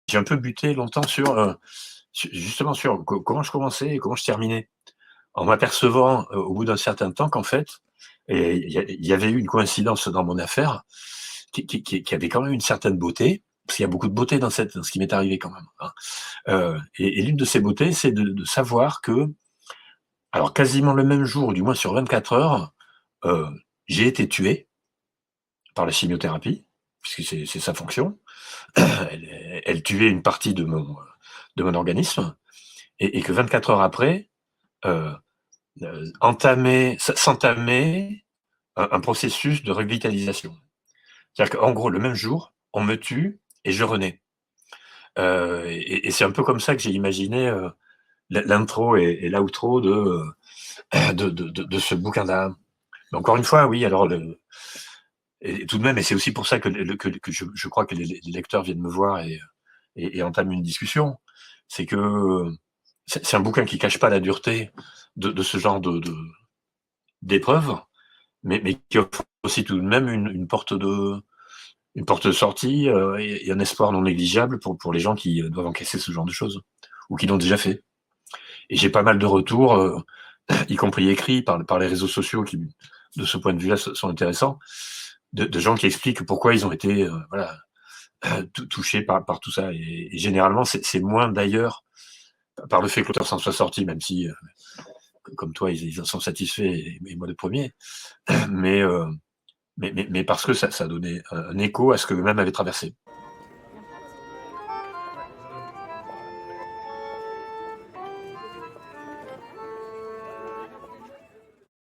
j'ai un peu buté longtemps justement sur comment je commençais et comment je terminais. En m'apercevant, au bout d'un certain temps qu'en fait, et il y avait eu une coïncidence dans mon affaire qui avait quand même une certaine beauté, parce qu'il y a beaucoup de beauté dans ce qui m'est arrivé quand même, hein. Et l'une de ces beautés, c'est de savoir que, alors quasiment le même jour, ou du moins sur 24 heures, heu, j'ai été tué par la chimiothérapie, puisque c'est sa fonction. Elle tuait une partie de mon organisme, et que 24 heures après, heu s'entamait un processus de revitalisation. C'est-à-dire qu'en gros, le même jour, on me tue et je renais. Et c'est un peu comme ça que j'ai imaginé, l'intro et l'outro de ce bouquin-là. Mais encore une fois, oui, alors et tout de même, et c'est aussi pour ça que je crois que les lecteurs viennent me voir et entament une discussion. C'est que c'est un bouquin qui cache pas la dureté de ce genre d'épreuve, mais qui offre aussi tout de même une porte de sortie, et un espoir non négligeable pour les gens qui doivent encaisser ce genre de choses, ou qui l'ont déjà fait. Et j'ai pas mal de retours, y compris écrits par les réseaux sociaux, qui, de ce point de vue-là, sont intéressants, de gens qui expliquent pourquoi ils ont été, voilà, touchés par tout ça. Et généralement, c'est moins d'ailleurs par le fait que l'auteur s'en soit sorti, même si, comme toi, ils en sont satisfaits, et moi le premier, mais, mais parce que ça a donné un écho à ce qu'eux-mêmes avaient traversé.